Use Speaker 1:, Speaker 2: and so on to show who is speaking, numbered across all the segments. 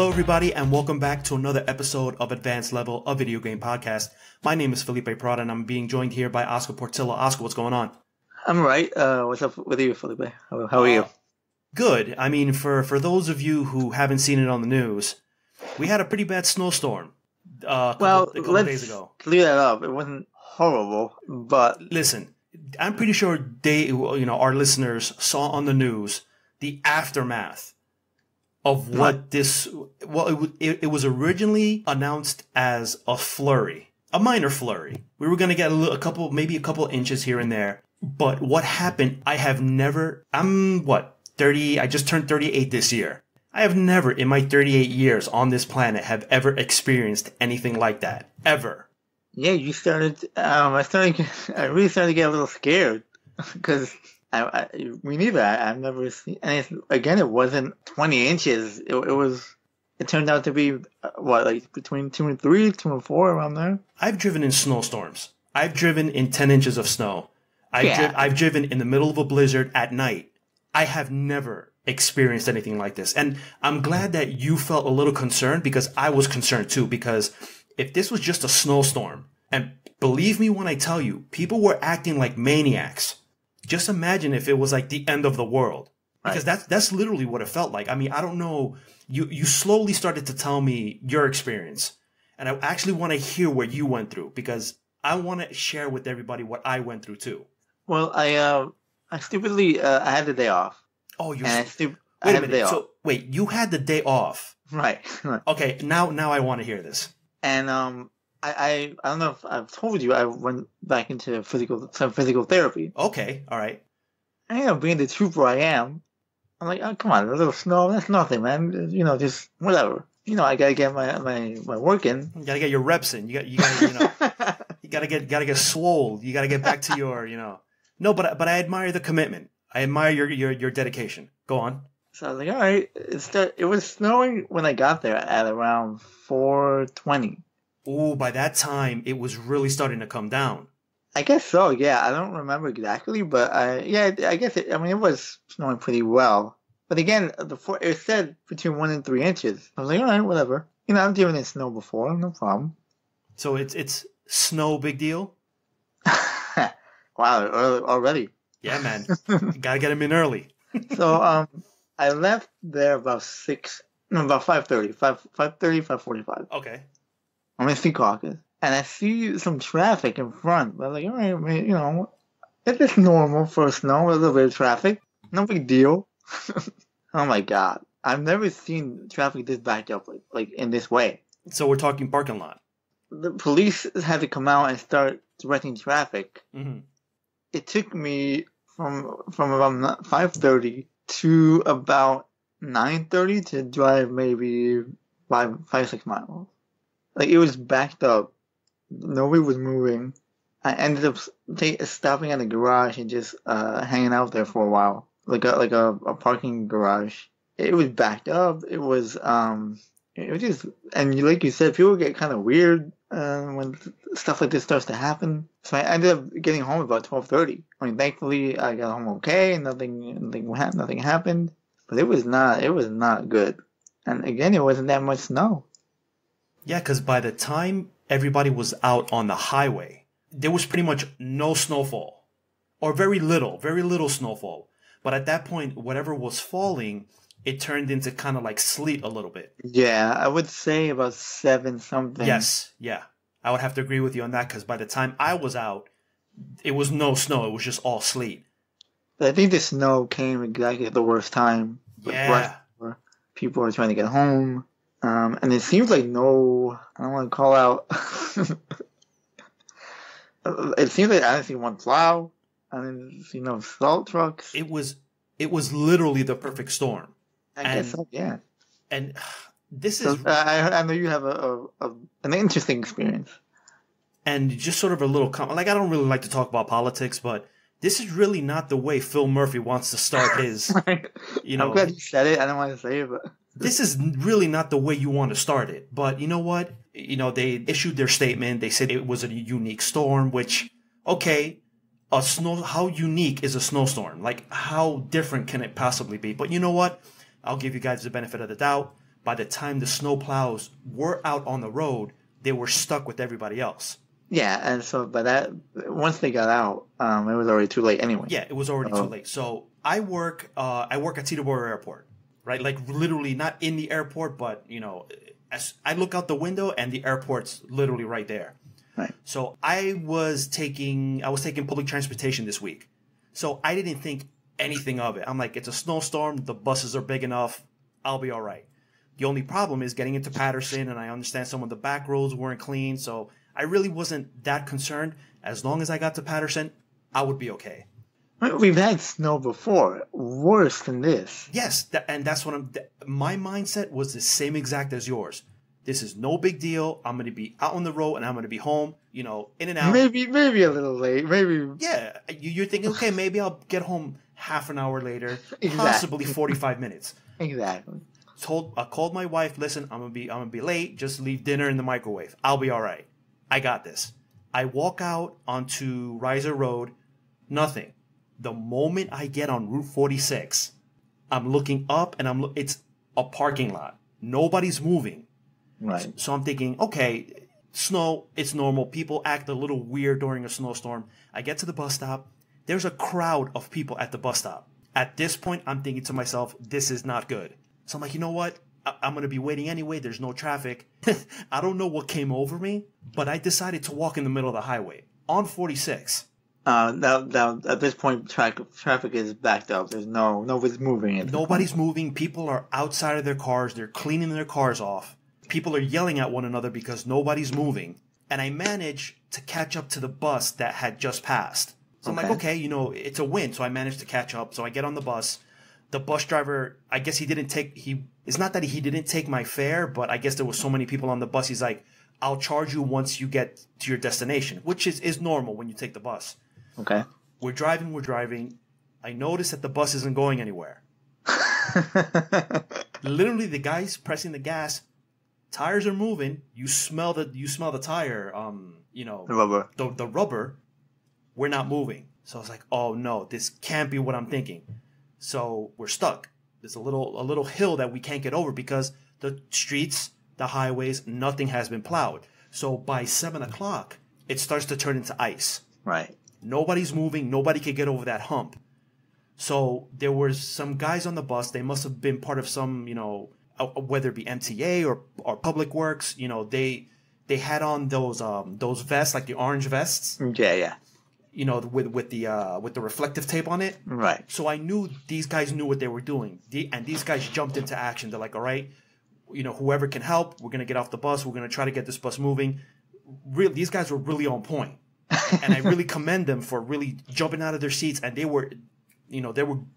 Speaker 1: Hello, everybody, and welcome back to another episode of Advanced Level, a video game podcast. My name is Felipe Prada, and I'm being joined here by Oscar Portillo. Oscar, what's going on?
Speaker 2: I'm right. What's up with you, Felipe? How are you?
Speaker 1: Good. I mean, for those of you who haven't seen it on the news, we had a pretty bad snowstorm a couple days ago.
Speaker 2: Clear that up. It wasn't horrible, but
Speaker 1: listen, I'm pretty sure our listeners saw on the news the aftermath of what this. Well, it was originally announced as a flurry, a minor flurry. We were going to get a couple inches here and there. But what happened? I'm 30. I just turned 38 this year. I have never in my 38 years on this planet have ever experienced anything like that. Ever.
Speaker 2: Yeah, you started. I really started to get a little scared because me neither. I've never seen. And it wasn't 20 inches. It turned out to be between 2 and 3, 2 and 4 around there.
Speaker 1: I've driven in snowstorms. I've driven in 10 inches of snow. I've driven in the middle of a blizzard at night. I have never experienced anything like this. And I'm glad that you felt a little concerned because I was concerned too. Because if this was just a snowstorm, and believe me when I tell you, people were acting like maniacs. Just imagine if it was like the end of the world. Because that's literally what it felt like. I mean, I don't know. You slowly started to tell me your experience. And I actually want to hear what you went through because I want to share with everybody what I went through too.
Speaker 2: Well, I stupidly I had the day off.
Speaker 1: Oh, you.
Speaker 2: I had the day off.
Speaker 1: So wait, you had the day off.
Speaker 2: Right.
Speaker 1: Okay, now I want to hear this.
Speaker 2: And I don't know if I've told you I went back into some physical therapy.
Speaker 1: Okay, all right.
Speaker 2: And being the trooper I am, I'm like, oh, come on, a little snow, that's nothing, man. Just whatever. I gotta get my work in.
Speaker 1: You gotta get your reps in. You gotta you gotta get swole. You gotta get back to your No, but I admire the commitment. I admire your dedication. Go on.
Speaker 2: So I was like, all right. It was snowing when I got there at around 4:20.
Speaker 1: Ooh, by that time it was really starting to come down.
Speaker 2: I guess so. Yeah, I don't remember exactly, but I guess it was snowing pretty well. But again, it said between 1 and 3 inches. I was like, all right, whatever. I've driven in snow before, no problem.
Speaker 1: So it's snow, big deal.
Speaker 2: Wow, already.
Speaker 1: Yeah, man. You gotta get them in early.
Speaker 2: So I left there about 5:30, 5:45.
Speaker 1: Okay.
Speaker 2: I'm in Secaucus, and I see some traffic in front. I was like, all right, man, it's normal for snow, a little bit of traffic. No big deal. Oh my God. I've never seen traffic this backed up like in this way.
Speaker 1: So we're talking parking lot.
Speaker 2: The police had to come out and start directing traffic. Mm-hmm. It took me from about 5:30 to about 9:30 to drive maybe 5-6 miles. Like it was backed up. Nobody was moving. I ended up stopping at a garage and just hanging out there for a while, like a parking garage. It was backed up. It was just, and like you said, people get kind of weird when stuff like this starts to happen. So I ended up getting home about 12:30. I mean, thankfully I got home okay, and nothing happened. But it was not good. And again, it wasn't that much snow.
Speaker 1: Yeah, because by the time everybody was out on the highway, there was pretty much no snowfall, or very little snowfall. But at that point, whatever was falling, it turned into kind of like sleet a little bit.
Speaker 2: Yeah, I would say about 7 something.
Speaker 1: Yes, yeah. I would have to agree with you on that because by the time I was out, it was no snow. It was just all sleet.
Speaker 2: But I think the snow came exactly at the worst time.
Speaker 1: Yeah.
Speaker 2: People were trying to get home. And it seems like I don't want to call out. It seems like I didn't see one plow. I didn't see no salt trucks.
Speaker 1: It was literally the perfect storm.
Speaker 2: I guess so, yeah.
Speaker 1: And this is...
Speaker 2: I know you have an interesting experience.
Speaker 1: And just sort of a little... I don't really like to talk about politics, but this is really not the way Phil Murphy wants to start his...
Speaker 2: I'm glad you said it. I don't want to say it, but...
Speaker 1: This is really not the way you want to start it. But you know what? They issued their statement. They said it was a unique storm, which, okay, how unique is a snowstorm? Like, how different can it possibly be? But you know what? I'll give you guys the benefit of the doubt. by the time the snow plows were out on the road, they were stuck with everybody else.
Speaker 2: Yeah, and so by that, once they got out, it was already too late anyway.
Speaker 1: Yeah, it was already too late. So I work at Teterboro Airport, right? Like literally not in the airport, but as I look out the window and the airport's literally right there.
Speaker 2: Right.
Speaker 1: So I was taking public transportation this week. So I didn't think anything of it. I'm like, it's a snowstorm. The buses are big enough. I'll be all right. The only problem is getting into Patterson, and I understand some of the back roads weren't clean. So I really wasn't that concerned. As long as I got to Patterson, I would be okay.
Speaker 2: We've had snow before, worse than this.
Speaker 1: Yes, and that's what my mindset was the same exact as yours. This is no big deal. I'm going to be out on the road and I'm going to be home, in and out.
Speaker 2: Maybe a little late. Maybe.
Speaker 1: Yeah, you're thinking, okay, maybe I'll get home half an hour later,
Speaker 2: Exactly.
Speaker 1: possibly 45 minutes.
Speaker 2: Exactly.
Speaker 1: I called my wife. Listen, I'm gonna be late. Just leave dinner in the microwave. I'll be all right. I got this. I walk out onto Riser Road. Nothing. The moment I get on Route 46, I'm looking up and it's a parking lot. Nobody's moving.
Speaker 2: Right.
Speaker 1: So I'm thinking, okay, snow, it's normal. People act a little weird during a snowstorm. I get to the bus stop. There's a crowd of people at the bus stop. At this point, I'm thinking to myself, this is not good. So I'm like, you know what? I'm going to be waiting anyway. There's no traffic. I don't know what came over me, but I decided to walk in the middle of the highway on 46.
Speaker 2: Now, at this point, traffic is backed up. Nobody's moving.
Speaker 1: Nobody's moving. People are outside of their cars. They're cleaning their cars off. People are yelling at one another because nobody's moving. And I managed to catch up to the bus that had just passed. So I'm like, okay, it's a win. So I managed to catch up. So I get on the bus. The bus driver, I guess it's not that he didn't take my fare, but I guess there was so many people on the bus. He's like, I'll charge you once you get to your destination, which is normal when you take the bus.
Speaker 2: Okay.
Speaker 1: We're driving. I notice that the bus isn't going anywhere. Literally, the guy's pressing the gas. Tires are moving. You smell the tire.
Speaker 2: The rubber.
Speaker 1: The rubber. We're not moving. So I was like, oh no, this can't be what I'm thinking. So we're stuck. There's a little hill that we can't get over because the streets, the highways, nothing has been plowed. So by 7 o'clock, it starts to turn into ice.
Speaker 2: Right.
Speaker 1: Nobody's moving. Nobody could get over that hump. So there were some guys on the bus. They must have been part of some, whether it be MTA or Public Works. They had on those vests, like the orange vests.
Speaker 2: Yeah.
Speaker 1: With the reflective tape on it.
Speaker 2: Right.
Speaker 1: So I knew these guys knew what they were doing. And these guys jumped into action. They're like, all right, whoever can help, we're going to get off the bus. We're going to try to get this bus moving. Really, these guys were really on point. And I really commend them for really jumping out of their seats. And they were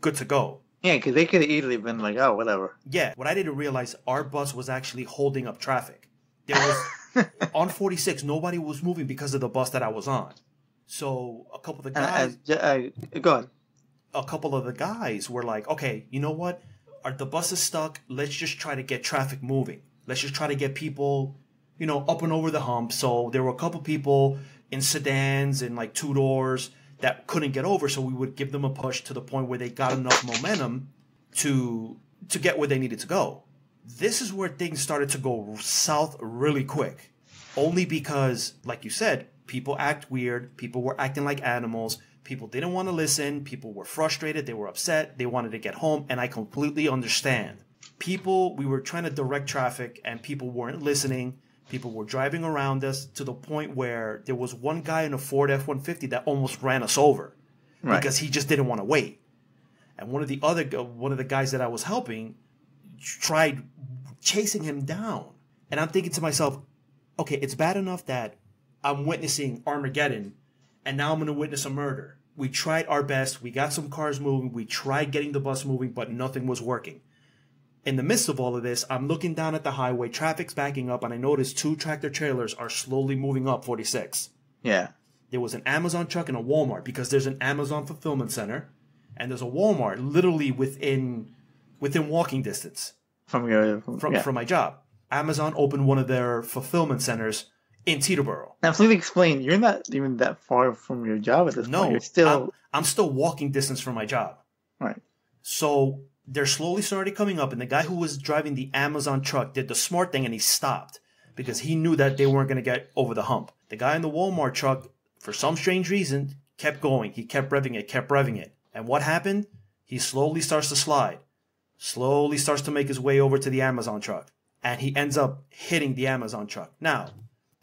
Speaker 1: good to go.
Speaker 2: Yeah, because they could have easily been like, oh, whatever.
Speaker 1: Yeah. What I didn't realize, our bus was actually holding up traffic. There was on 46, nobody was moving because of the bus that I was on. So a couple of the guys,
Speaker 2: go ahead.
Speaker 1: A couple of the guys were like, okay, you know what? The bus is stuck. Let's just try to get traffic moving. Let's just try to get people, up and over the hump. So there were a couple people in sedans and like 2 doors that couldn't get over. So we would give them a push to the point where they got enough momentum to get where they needed to go. This is where things started to go south really quick. Only because, like you said, people act weird. People were acting like animals. People didn't want to listen. People were frustrated. They were upset. They wanted to get home. And I completely understand. We were trying to direct traffic and people weren't listening. People were driving around us to the point where there was one guy in a Ford F-150 that almost ran us over. Right. Because he just didn't want to wait. And one of the guys that I was helping tried chasing him down. And I'm thinking to myself, okay, it's bad enough that I'm witnessing Armageddon, and now I'm going to witness a murder. We tried our best. We got some cars moving. We tried getting the bus moving, but nothing was working. In the midst of all of this, I'm looking down at the highway. Traffic's backing up, and I notice 2 tractor trailers are slowly moving up 46.
Speaker 2: Yeah.
Speaker 1: There was an Amazon truck and a Walmart, because there's an Amazon fulfillment center, and there's a Walmart literally within walking distance from my job. Amazon opened one of their fulfillment centers in Teterboro.
Speaker 2: Now, please explain. You're not even that far from your job at this point.
Speaker 1: No,
Speaker 2: You're still...
Speaker 1: I'm still walking distance from my job.
Speaker 2: Right.
Speaker 1: So They're slowly started coming up, and the guy who was driving the Amazon truck did the smart thing and he stopped because he knew that they weren't going to get over the hump. The guy in the Walmart truck, for some strange reason, kept going. He kept revving it. And what happened? He slowly starts to slide, slowly starts to make his way over to the Amazon truck, and he ends up hitting the Amazon truck. Now,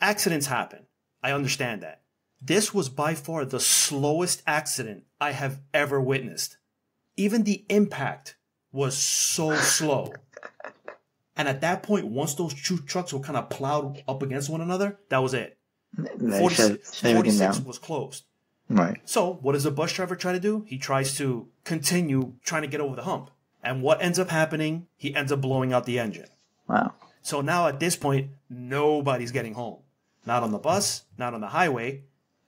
Speaker 1: accidents happen. I understand that. This was by far the slowest accident I have ever witnessed. Even the impact was so slow. And at that point, once those two trucks were kind of plowed up against one another, that was it. 46 was closed.
Speaker 2: Right.
Speaker 1: So what does the bus driver try to do? He tries to continue trying to get over the hump. And what ends up happening? He ends up blowing out the engine.
Speaker 2: Wow.
Speaker 1: So now at this point, nobody's getting home. Not on the bus, not on the highway,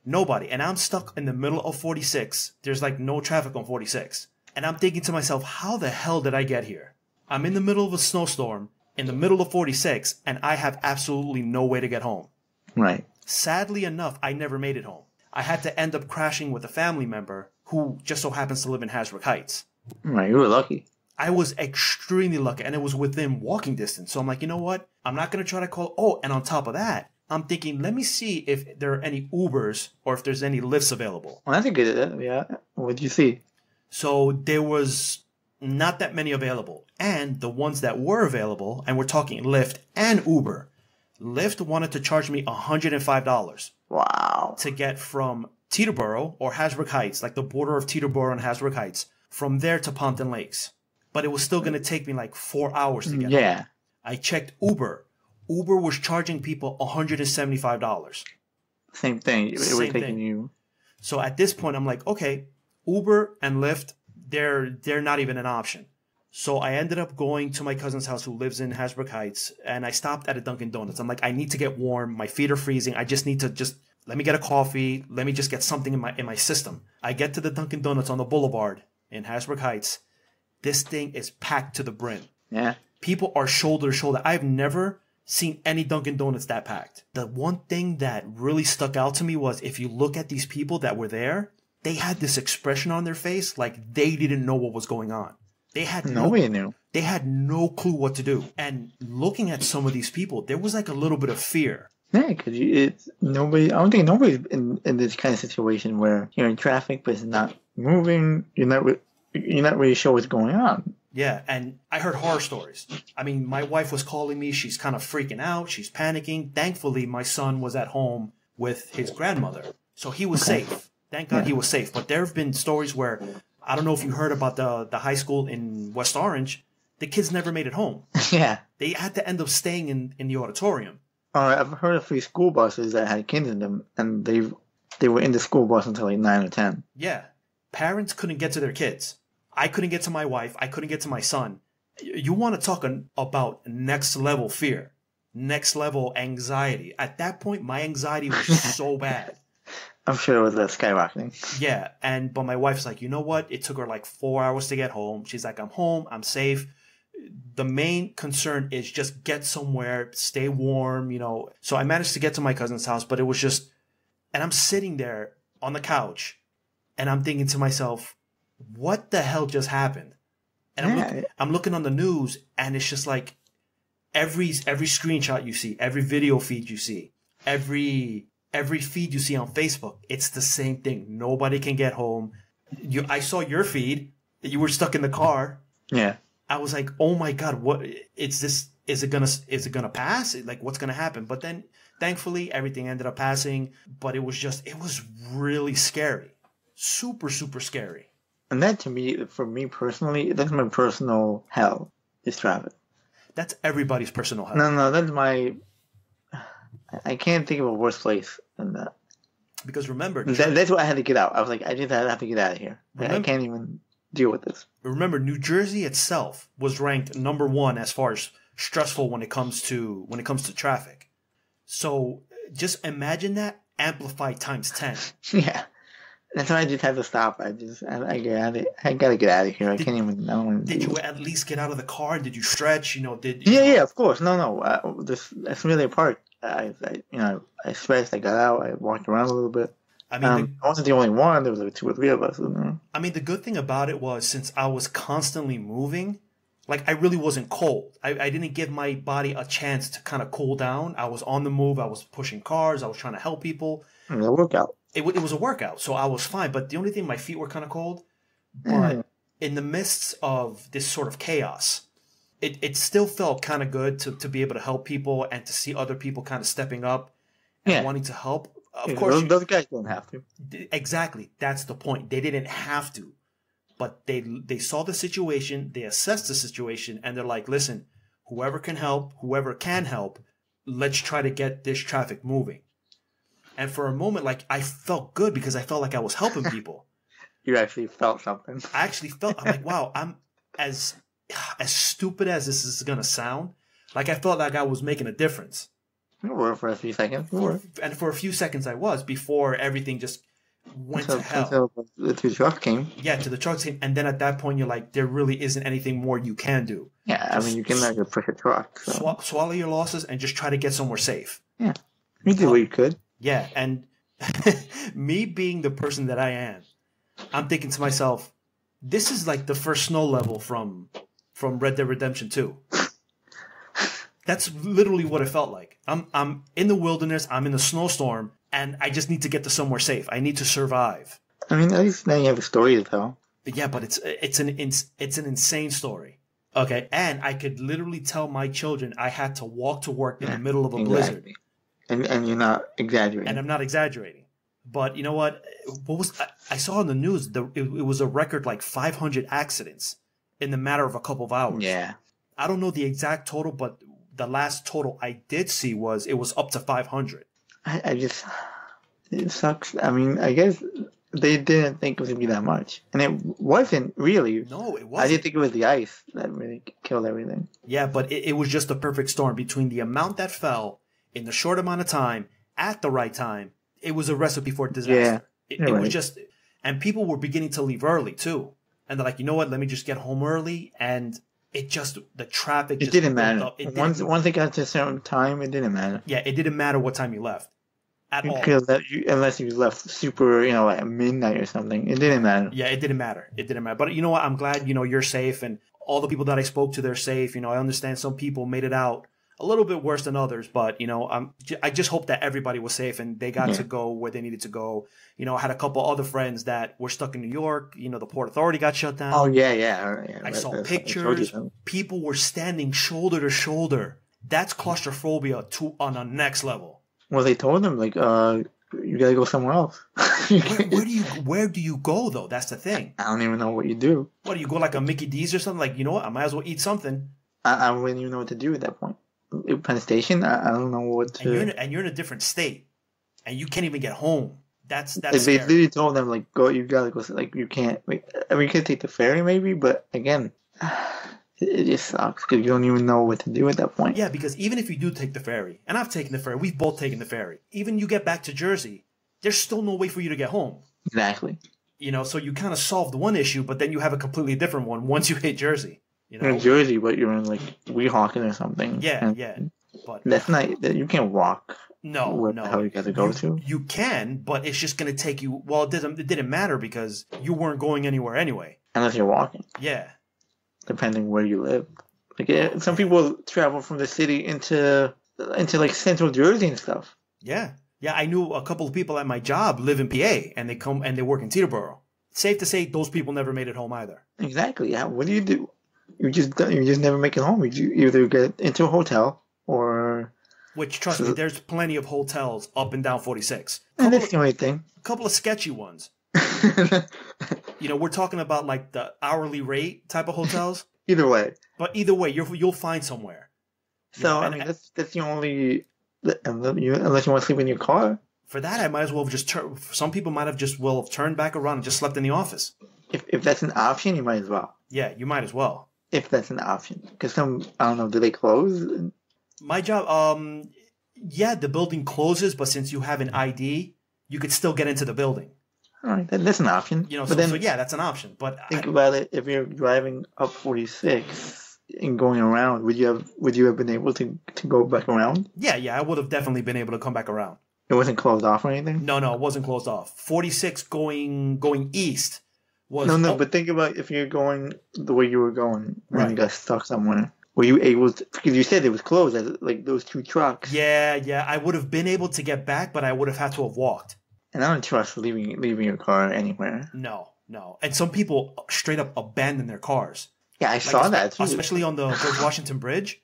Speaker 1: nobody. And I'm stuck in the middle of 46. There's like no traffic on 46. And I'm thinking to myself, how the hell did I get here? I'm in the middle of a snowstorm, in the middle of 46, and I have absolutely no way to get home.
Speaker 2: Right.
Speaker 1: Sadly enough, I never made it home. I had to end up crashing with a family member who just so happens to live in Hasbrook Heights.
Speaker 2: Right, you were lucky.
Speaker 1: I was extremely lucky, and it was within walking distance. So I'm like, you know what? I'm not going to try to call. Oh, and on top of that, I'm thinking, let me see if there are any Ubers or if there's any Lyfts available.
Speaker 2: Well, that's a good, yeah. What did you see?
Speaker 1: So there was not that many available. And the ones that were available, and we're talking Lyft and Uber, Lyft wanted to charge me $105.
Speaker 2: Wow.
Speaker 1: To get from Teterboro or Hasbrook Heights, like the border of Teterboro and Hasbrook Heights, from there to Pompton Lakes. But it was still going to take me like 4 hours to get there. I checked Uber. Uber was charging people $175.
Speaker 2: Same thing. It was taking you.
Speaker 1: So at this point, I'm like, okay, Uber and Lyft, they're not even an option. So I ended up going to my cousin's house who lives in Hasbrook Heights, and I stopped at a Dunkin' Donuts. I'm like, I need to get warm. My feet are freezing. I just need to let me get a coffee. Let me just get something in my system. I get to the Dunkin' Donuts on the boulevard in Hasbrook Heights. This thing is packed to the brim.
Speaker 2: Yeah.
Speaker 1: People are shoulder to shoulder. I've never seen any Dunkin' Donuts that packed. The one thing that really stuck out to me was if you look at these people that were there, they had this expression on their face like they didn't know what was going on. They had
Speaker 2: nobody knew.
Speaker 1: They had no clue what to do. And looking at some of these people, there was like a little bit of fear.
Speaker 2: Yeah, because it's nobody. I don't think nobody's in this kind of situation where you're in traffic, but it's not moving. You're not really sure what's going on.
Speaker 1: Yeah, and I heard horror stories. I mean, my wife was calling me. She's kind of freaking out. She's panicking. Thankfully, my son was at home with his grandmother, so he was safe. Thank God he was safe. But there have been stories where, I don't know if you heard about the high school in West Orange. The kids never made it home.
Speaker 2: Yeah.
Speaker 1: They had to end up staying in the auditorium.
Speaker 2: I've heard of 3 school buses that had kids in them, and they were in the school bus until like 9 or 10.
Speaker 1: Yeah. Parents couldn't get to their kids. I couldn't get to my wife. I couldn't get to my son. You want to talk about next level fear, next level anxiety. At that point, my anxiety was so bad.
Speaker 2: I'm sure it was skyrocketing.
Speaker 1: Yeah, but my wife's like, you know what? It took her like 4 hours to get home. She's like, I'm home. I'm safe. The main concern is just get somewhere, stay warm, So I managed to get to my cousin's house, but it was just, and I'm sitting there on the couch, and I'm thinking to myself, what the hell just happened? And I'm looking on the news, and it's just like every screenshot you see, every video feed you see, every feed you see on Facebook, it's the same thing. Nobody can get home. I saw your feed that you were stuck in the car.
Speaker 2: Yeah.
Speaker 1: I was like, oh my God, what is this? Is it gonna pass? Like, what's gonna happen? But then thankfully everything ended up passing, but it was really scary. Super, super scary.
Speaker 2: And that for me personally, that's my personal hell, is traffic.
Speaker 1: That's everybody's personal hell.
Speaker 2: No, that's I can't think of a worse place than that.
Speaker 1: Because remember...
Speaker 2: That's what I had to get out. I was like, I just have to get out of here. I can't even deal with this.
Speaker 1: Remember, New Jersey itself was ranked number 1 as far as stressful when it comes to traffic. So just imagine that amplified times 10.
Speaker 2: Yeah. That's why I just had to stop. I gotta get out of here. I can't even.
Speaker 1: Did you at least get out of the car? Did you stretch?
Speaker 2: Yeah, of course. No. That's really a part. I stretched. I got out. I walked around a little bit.
Speaker 1: I mean,
Speaker 2: I wasn't the only one. There was like 2 or 3 of us in there.
Speaker 1: I mean, the good thing about it was since I was constantly moving, like I really wasn't cold. I didn't give my body a chance to kind of cool down. I was on the move. I was pushing cars. I was trying to help people.
Speaker 2: It was a workout.
Speaker 1: It was a workout, so I was fine. But the only thing, my feet were kind of cold. But in the midst of this sort of chaos, it still felt kind of good to be able to help people and to see other people kind of stepping up and wanting to help. Of course,
Speaker 2: those guys don't have to.
Speaker 1: Exactly. That's the point. They didn't have to. But they saw the situation, they assessed the situation, and they're like, listen, whoever can help, let's try to get this traffic moving. And for a moment, like, I felt good because I felt like I was helping people.
Speaker 2: You actually felt something.
Speaker 1: I actually felt, I'm like, wow, I'm as stupid as this is going to sound. Like, I felt like I was making a difference.
Speaker 2: For a few seconds.
Speaker 1: And for a few seconds I was, before everything just went to hell.
Speaker 2: Until the 2 trucks came.
Speaker 1: Yeah, to the trucks came. And then at that point, you're like, there really isn't anything more you can do.
Speaker 2: Yeah, I mean, you can like push a truck. So.
Speaker 1: Swallow your losses and just try to get somewhere safe.
Speaker 2: Yeah, you did what you could.
Speaker 1: Yeah, and me being the person that I am, I'm thinking to myself, this is like the first snow level from Red Dead Redemption 2. That's literally what it felt like. I'm in the wilderness, I'm in a snowstorm, and I just need to get to somewhere safe. I need to survive.
Speaker 2: I mean, at least now you have a story to tell.
Speaker 1: But yeah, but it's an insane story. Okay, and I could literally tell my children I had to walk to work in the middle of a blizzard.
Speaker 2: And you're not exaggerating.
Speaker 1: And I'm not exaggerating. But you know what? I saw on the news, it was a record like 500 accidents in the matter of a couple of hours.
Speaker 2: Yeah.
Speaker 1: I don't know the exact total, but the last total I did see it was up to 500.
Speaker 2: It sucks. I mean, I guess they didn't think it was going to be that much. And it wasn't really.
Speaker 1: No, it wasn't.
Speaker 2: I didn't think it was the ice that really killed everything.
Speaker 1: Yeah, but it was just a perfect storm between the amount that fell in the short amount of time at the right time. It was a recipe for disaster. Yeah, it was just, and people were beginning to leave early too. And they're like, you know what? Let me just get home early. And the traffic.
Speaker 2: It didn't matter. Once it got to a certain time, it didn't matter.
Speaker 1: Yeah, it didn't matter what time you left. At all.
Speaker 2: Unless you left super, like at midnight or something. It didn't matter.
Speaker 1: Yeah, it didn't matter. But you know what? I'm glad, you're safe, and all the people that I spoke to, they're safe. I understand some people made it out a little bit worse than others, but I just hope that everybody was safe and they got to go where they needed to go. I had a couple other friends that were stuck in New York. The Port Authority got shut down.
Speaker 2: Oh yeah.
Speaker 1: I saw pictures. People were standing shoulder to shoulder. That's claustrophobia on a next level.
Speaker 2: Well, they told them like, you gotta go somewhere else.
Speaker 1: Where do you go though? That's the thing.
Speaker 2: I don't even know what you do.
Speaker 1: What do you go like a Mickey D's or something? Like, you know what? I might as well eat something.
Speaker 2: I wouldn't even know what to do at that point. Penn Station, I don't know what to.
Speaker 1: And you're in a different state, and you can't even get home. That's
Speaker 2: they literally told them like, go. You gotta go. Like you can't. I mean, you could take the ferry maybe, but again, it just sucks because you don't even know what to do at that point.
Speaker 1: Yeah, because even if you do take the ferry, and I've taken the ferry, we've both taken the ferry. Even you get back to Jersey, there's still no way for you to get home.
Speaker 2: Exactly.
Speaker 1: So you kind of solved one issue, but then you have a completely different one once you hit Jersey.
Speaker 2: You're in Jersey, but you're in like Weehawken or something.
Speaker 1: Yeah. But
Speaker 2: that's not. You can't walk.
Speaker 1: No.
Speaker 2: Where the hell you got to go to?
Speaker 1: You can, but it's just going to take you. Well, it didn't matter because you weren't going anywhere anyway.
Speaker 2: Unless you're walking.
Speaker 1: Yeah.
Speaker 2: Depending where you live. Like some people travel from the city into like central Jersey and stuff.
Speaker 1: Yeah. I knew a couple of people at my job live in PA, and they come and they work in Teterboro. Safe to say, those people never made it home either.
Speaker 2: Exactly. Yeah. What do you do? You just never make it home. You either get into a hotel or.
Speaker 1: Which, trust me, there's plenty of hotels up and down 46.
Speaker 2: And that's the only thing.
Speaker 1: A couple of sketchy ones. We're talking about like the hourly rate type of hotels.
Speaker 2: Either way.
Speaker 1: But either way, you'll find somewhere.
Speaker 2: So I mean, that's the only. Unless you want to sleep in your car.
Speaker 1: For that, I might as well have just turned. Some people might have just turned back around and just slept in the office.
Speaker 2: If that's an option, you might as well.
Speaker 1: Yeah, you might as well.
Speaker 2: If that's an option, because I don't know, do they close?
Speaker 1: My job, yeah, the building closes, but since you have an ID, you could still get into the building.
Speaker 2: All right, that's an option.
Speaker 1: So yeah, that's an option. But
Speaker 2: think about it: if you're driving up 46 and going around, would you have been able to go back around?
Speaker 1: Yeah, I would have definitely been able to come back around.
Speaker 2: It wasn't closed off or anything?
Speaker 1: No, it wasn't closed off. 46 going east was...
Speaker 2: No, but think about if you're going the way you were going and you
Speaker 1: Right.
Speaker 2: got stuck somewhere. Were you able to, because you said it was closed, like those two trucks.
Speaker 1: Yeah. I would have been able to get back, but I would have had to have walked.
Speaker 2: And I don't trust leaving your car anywhere.
Speaker 1: No. And some people straight up abandon their cars.
Speaker 2: Yeah, I saw that too.
Speaker 1: Especially on the George Washington Bridge.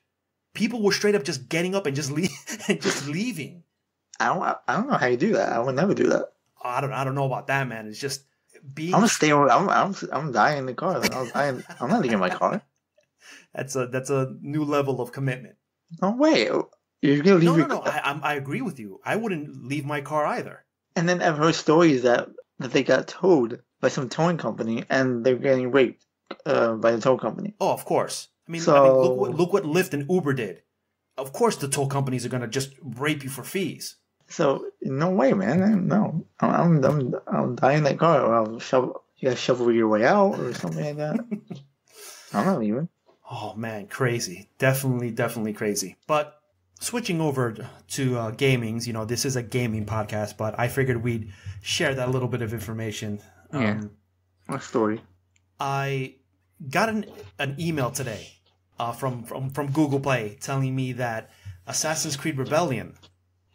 Speaker 1: People were straight up just getting up and just leaving.
Speaker 2: I don't know how you do that. I would never do that.
Speaker 1: I don't know about that, man. It's just being...
Speaker 2: I'm gonna stay. I'm dying in the car. I'm not leaving my car.
Speaker 1: That's a new level of commitment.
Speaker 2: No way. You're gonna leave
Speaker 1: No. I agree with you. I wouldn't leave my car either.
Speaker 2: And then I've heard stories that they got towed by some towing company and they're getting raped by the tow company.
Speaker 1: Oh, of course. I mean,
Speaker 2: So,
Speaker 1: look what Lyft and Uber did. Of course, the toll companies are gonna just rape you for fees.
Speaker 2: so no way, man. No, I'm dying in that car, or I'll shovel. You gotta shovel your way out, or something like that. I'm not leaving.
Speaker 1: Oh man, crazy. Definitely crazy. But switching over to gaming, this is a gaming podcast, but I figured we'd share that little bit of information.
Speaker 2: Yeah. What story?
Speaker 1: I got an email today from Google Play telling me that Assassin's Creed Rebellion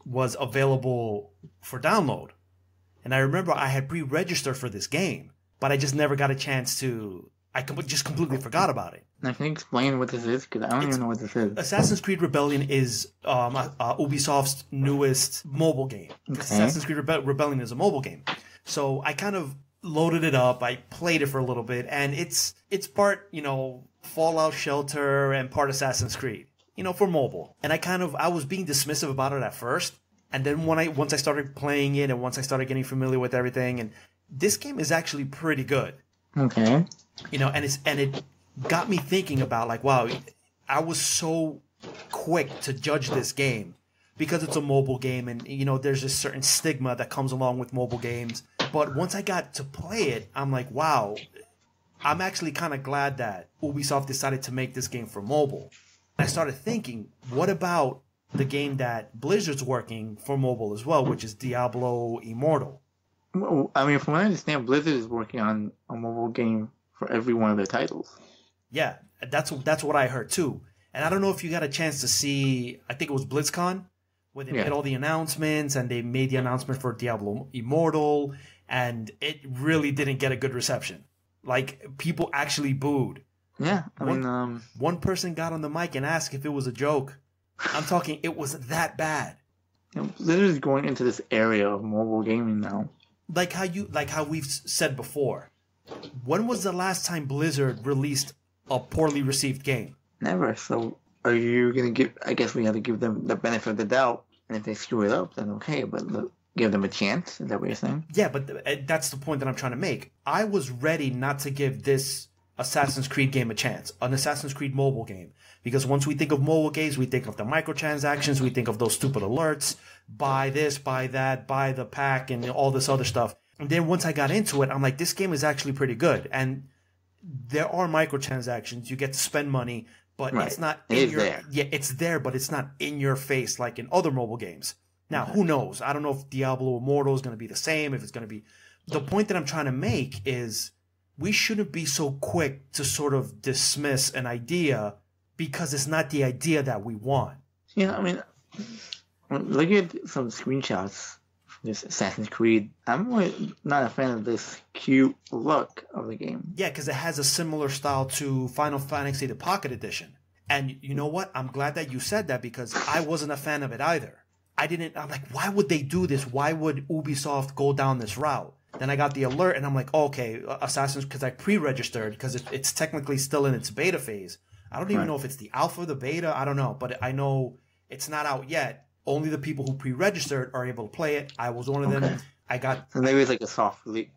Speaker 1: was available for download. And I remember I had pre-registered for this game, but I just never got a chance to... I just completely forgot about it.
Speaker 2: Now, can you explain what this is? Because I don't even know what this is.
Speaker 1: Assassin's Creed Rebellion is Ubisoft's newest mobile game.
Speaker 2: Okay.
Speaker 1: Assassin's Creed Rebellion is a mobile game. So I kind of loaded it up. I played it for a little bit, and it's part, Fallout Shelter and part Assassin's Creed, for mobile. And I was being dismissive about it at first. And then once I started playing it and once I started getting familiar with everything, and this game is actually pretty good.
Speaker 2: Okay.
Speaker 1: And it got me thinking about, like, wow, I was so quick to judge this game because it's a mobile game, and there's a certain stigma that comes along with mobile games. But once I got to play it, I'm like, wow, I'm actually kind of glad that Ubisoft decided to make this game for mobile. And I started thinking, what about the game that Blizzard's working for mobile as well, which is Diablo Immortal?
Speaker 2: Well, I mean, from what I understand, Blizzard is working on a mobile game for every one of their titles.
Speaker 1: Yeah, that's what I heard too. And I don't know if you got a chance to see, I think it was BlizzCon, where they made all the announcements, and they made the announcement for Diablo Immortal, and it really didn't get a good reception. Like, people actually booed.
Speaker 2: Yeah,
Speaker 1: one person got on the mic and asked if it was a joke. I'm talking, it was that bad.
Speaker 2: Blizzard is going into this area of mobile gaming now.
Speaker 1: Like how we've said before. When was the last time Blizzard released a poorly received game?
Speaker 2: Never. So are you going to I guess we have to give them the benefit of the doubt. And if they screw it up, then okay. But give them a chance. Is that what you're saying?
Speaker 1: Yeah, but that's the point that I'm trying to make. I was ready not to give this Assassin's Creed game a chance. An Assassin's Creed mobile game. Because once we think of mobile games, we think of the microtransactions, we think of those stupid alerts, buy this, buy that, buy the pack, and all this other stuff. And then once I got into it, I'm like, this game is actually pretty good. And there are microtransactions. You get to spend money, but it's not in your...
Speaker 2: there.
Speaker 1: Yeah, it's there, but it's not in your face like in other mobile games. Now, who knows? I don't know if Diablo Immortal is going to be the same, if it's going to be... The point that I'm trying to make is we shouldn't be so quick to sort of dismiss an idea because it's not the idea that we want.
Speaker 2: Yeah, I mean, look at some screenshots from this Assassin's Creed. I'm really not a fan of this cute look of the game.
Speaker 1: Yeah, because it has a similar style to Final Fantasy the Pocket Edition. And you know what? I'm glad that you said that because I wasn't a fan of it either. I'm like, why would they do this? Why would Ubisoft go down this route? Then I got the alert and I'm like, okay, Assassin's, because I pre-registered because it's technically still in its beta phase. I don't even know if it's the alpha, the beta, I don't know. But I know it's not out yet. Only the people who pre-registered are able to play it. I was one of them.
Speaker 2: So maybe it's like a soft release.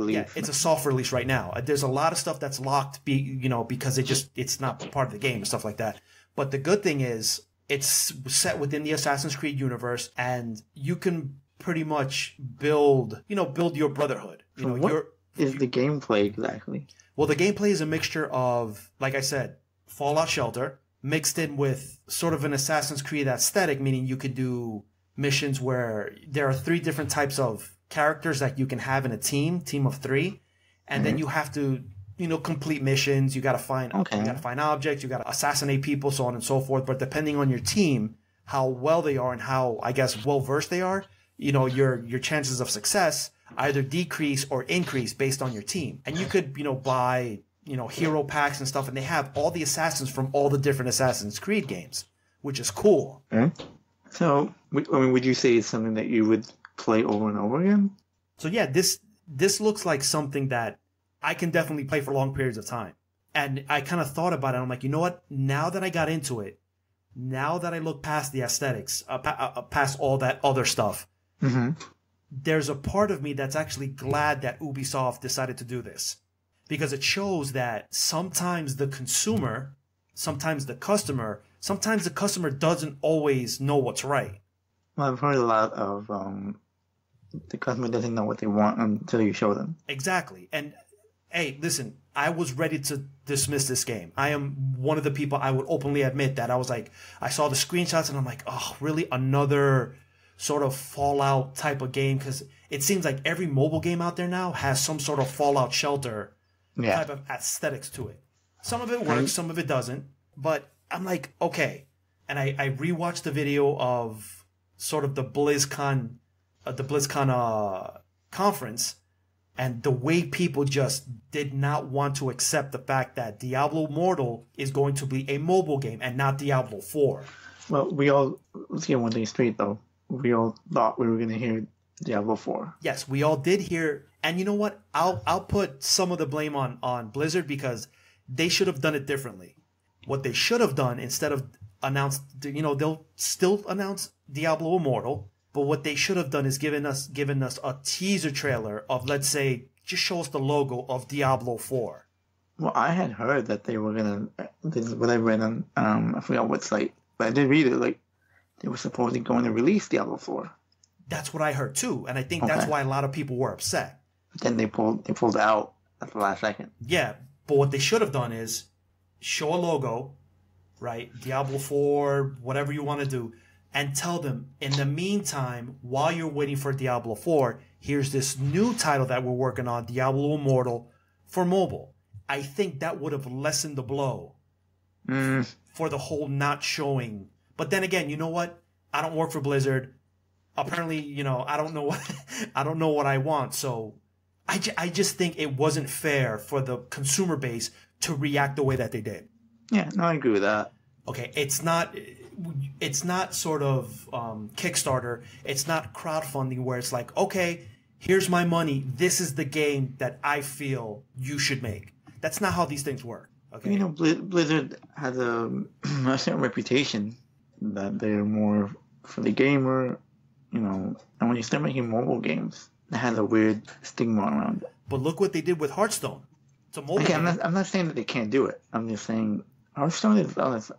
Speaker 1: Yeah, it's a soft release right now. There's a lot of stuff that's locked, because it's not part of the game and stuff like that. But the good thing is it's set within the Assassin's Creed universe, and you can pretty much build your brotherhood.
Speaker 2: What is the gameplay exactly?
Speaker 1: Well, the gameplay is a mixture of, like I said, Fallout Shelter mixed in with sort of an Assassin's Creed aesthetic, meaning you can do missions where there are 3 different types of characters that you can have in a team of 3, and then you have to, complete missions. You got to find objects, you got to assassinate people, so on and so forth. But depending on your team, how well they are and how, I guess, well versed they are, your chances of success either decrease or increase based on your team. And you could, buy, hero packs and stuff, and they have all the assassins from all the different Assassin's Creed games, which is cool.
Speaker 2: Okay. So, would you say it's something that you would play over and over again?
Speaker 1: So yeah, this looks like something that I can definitely play for long periods of time. And I kind of thought about it. I'm like, you know what? Now that I got into it, now that I look past the aesthetics, past all that other stuff, there's a part of me that's actually glad that Ubisoft decided to do this, because it shows that sometimes the consumer, sometimes the customer doesn't always know what's right.
Speaker 2: Well, I've heard a lot of the customer doesn't know what they want until you show them.
Speaker 1: Exactly. And hey, listen, I was ready to dismiss this game. I am one of the people, I would openly admit that. I was like, I saw the screenshots and I'm like, oh, really? Another sort of Fallout type of game? Because it seems like every mobile game out there now has some sort of Fallout Shelter type of aesthetics to it. Some of it works, some of it doesn't. But I'm like, okay. And I rewatched the video of sort of the BlizzCon conference, and the way people just did not want to accept the fact that Diablo Immortal is going to be a mobile game and not Diablo 4.
Speaker 2: Well, let's get one thing straight though. We all thought we were going to hear Diablo 4.
Speaker 1: Yes, we all did hear. And you know what? I'll put some of the blame on Blizzard, because they should have done it differently. What they should have done, instead of announced, they'll still announce Diablo Immortal, but what they should have done is given us a teaser trailer of, let's say, just show us the logo of Diablo 4.
Speaker 2: Well, I had heard that they were going to, this is what I read on, I forgot what site, but I did read it, like, they were supposedly going to release Diablo 4.
Speaker 1: That's what I heard too, and I think that's why a lot of people were upset.
Speaker 2: But then they pulled out at the last second.
Speaker 1: Yeah, but what they should have done is show a logo, right? Diablo 4, whatever you want to do, and tell them, in the meantime, while you're waiting for Diablo 4, here's this new title that we're working on, Diablo Immortal, for mobile. I think that would have lessened the blow for the whole not showing. But then again, you know what? I don't work for Blizzard. Apparently, I don't know what I want. So I just think it wasn't fair for the consumer base to react the way that they did.
Speaker 2: Yeah, no, I agree with that.
Speaker 1: Okay, it's not sort of Kickstarter. It's not crowdfunding where it's like, okay, here's my money. This is the game that I feel you should make. That's not how these things work. Okay.
Speaker 2: Blizzard has a certain reputation that they're more for the gamer, and when you start making mobile games, it has a weird stigma around it.
Speaker 1: But look what they did with Hearthstone. It's a mobile game.
Speaker 2: I'm not saying that they can't do it. I'm just saying Hearthstone is honest.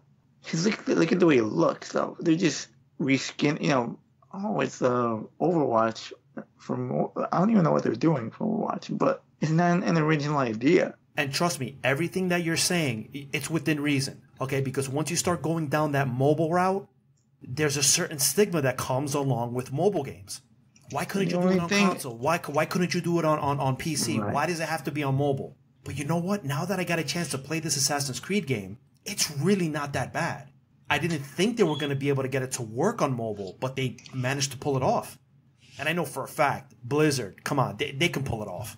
Speaker 2: Because look at the way it looks, though. They're just reskin, it's Overwatch from, I don't even know what they're doing for Overwatch, but it's not an original idea.
Speaker 1: And trust me, everything that you're saying, it's within reason, okay? Because once you start going down that mobile route, there's a certain stigma that comes along with mobile games. Why couldn't you do it on console? Why couldn't you do it on PC? Right. Why does it have to be on mobile? But you know what? Now that I got a chance to play this Assassin's Creed game, it's really not that bad. I didn't think they were going to be able to get it to work on mobile, but they managed to pull it off. And I know for a fact, Blizzard, come on, they can pull it off.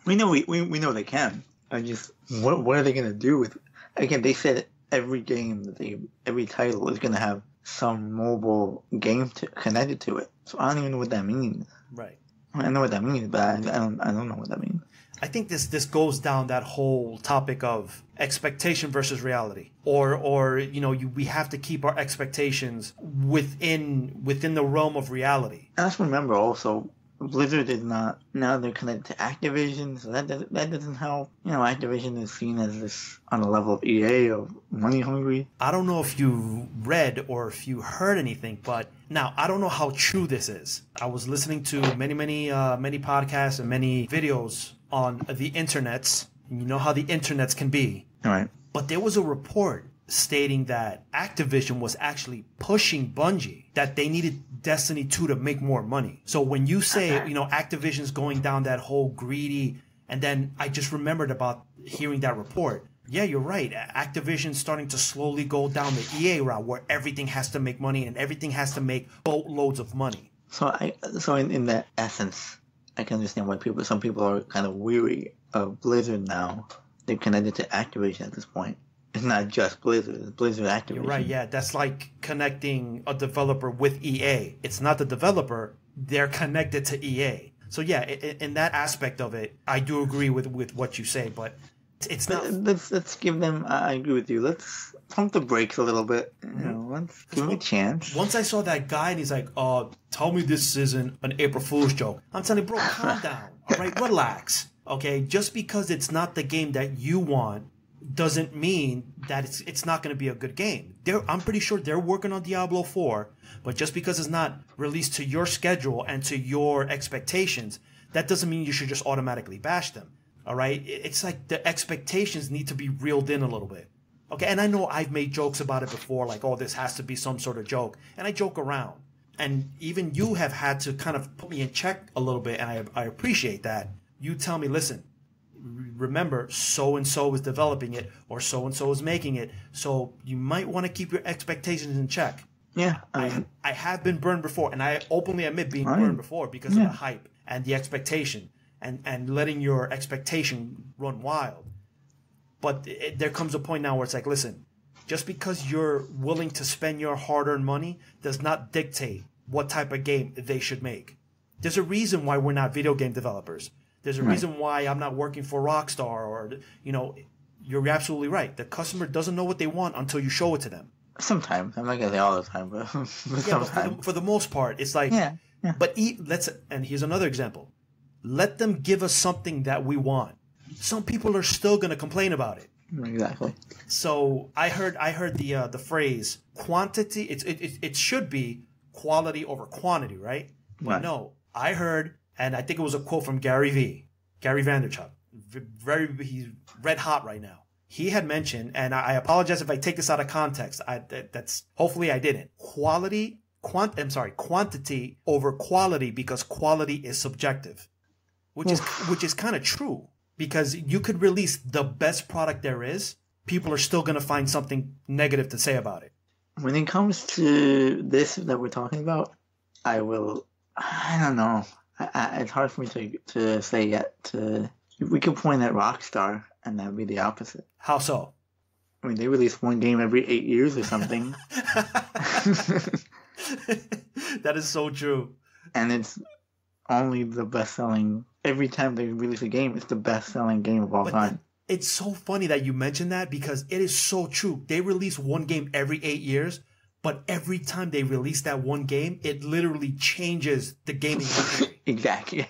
Speaker 2: We know they can. I just, what are they going to do with? Again, they said every title is going to have some mobile game connected to it. So I don't even know what that means.
Speaker 1: Right.
Speaker 2: I know what that means, but I don't know what that means.
Speaker 1: I think this goes down that whole topic of expectation versus reality, or we have to keep our expectations within the realm of reality.
Speaker 2: And let's remember also, Blizzard is not, now they're connected to Activision, so that doesn't help. Activision is seen as this on the level of EA, of money hungry.
Speaker 1: I don't know if you read or if you heard anything, but now I don't know how true this is. I was listening to many podcasts and many videos on the internets, and you know how the internets can be.
Speaker 2: All right.
Speaker 1: But there was a report stating that Activision was actually pushing Bungie, that they needed Destiny 2 to make more money. So when you say, Activision's going down that whole greedy, and then I just remembered about hearing that report. Yeah, you're right. Activision's starting to slowly go down the EA route where everything has to make money and everything has to make boatloads of money.
Speaker 2: So in that essence, I can understand why some people are kind of weary of Blizzard now. They've connected to Activision at this point. It's not just Blizzard. It's Blizzard Activision.
Speaker 1: You're right, yeah. That's like connecting a developer with EA. It's not the developer. They're connected to EA. So yeah, in that aspect of it, I do agree with what you say, but it's not.
Speaker 2: Let's give them. I agree with you. Let's pump the brakes a little bit. Let's give them a chance.
Speaker 1: Once I saw that guy and he's like, tell me this isn't an April Fool's joke. I'm telling you, bro, calm down. All right, relax. Okay, just because it's not the game that you want doesn't mean that it's not going to be a good game. I'm pretty sure they're working on Diablo 4, but just because it's not released to your schedule and to your expectations, that doesn't mean you should just automatically bash them. All right? It's like the expectations need to be reeled in a little bit. Okay, and I know I've made jokes about it before, like, this has to be some sort of joke. And I joke around. And even you have had to kind of put me in check a little bit, and I appreciate that. You tell me, listen, remember, so-and-so is developing it, or so-and-so is making it, so you might want to keep your expectations in check.
Speaker 2: Yeah.
Speaker 1: I have been burned before, and I openly admit being burned before because of the hype and the expectation and letting your expectation run wild. But there comes a point now where it's like, listen, just because you're willing to spend your hard-earned money does not dictate what type of game they should make. There's a reason why we're not video game developers. There's a reason why I'm not working for Rockstar, or, you're absolutely right. The customer doesn't know what they want until you show it to them.
Speaker 2: Sometimes. I'm not going to say all the time, but sometimes.
Speaker 1: But for the most part, it's like, but and here's another example. Let them give us something that we want. Some people are still going to complain about it.
Speaker 2: Exactly.
Speaker 1: So I heard the phrase quantity. It should be quality over quantity, right? But no, I heard, and I think it was a quote from Gary Vaynerchuk. He's red hot right now. He had mentioned, and I apologize if I take this out of context. Hopefully I didn't. Quantity over quality, because quality is subjective, which is kind of true, because you could release the best product there is, people are still going to find something negative to say about it.
Speaker 2: When it comes to this that we're talking about, I don't know. It's hard for me to say yet. We could point at Rockstar, and that would be the opposite.
Speaker 1: How so?
Speaker 2: I mean, they release one game every 8 years or something.
Speaker 1: That is so true.
Speaker 2: And it's only the best-selling. Every time they release a game, it's the best-selling game of all time.
Speaker 1: It's so funny that you mentioned that, because it is so true. They release one game every 8 years, but every time they release that one game, it literally changes the gaming industry.
Speaker 2: Exactly.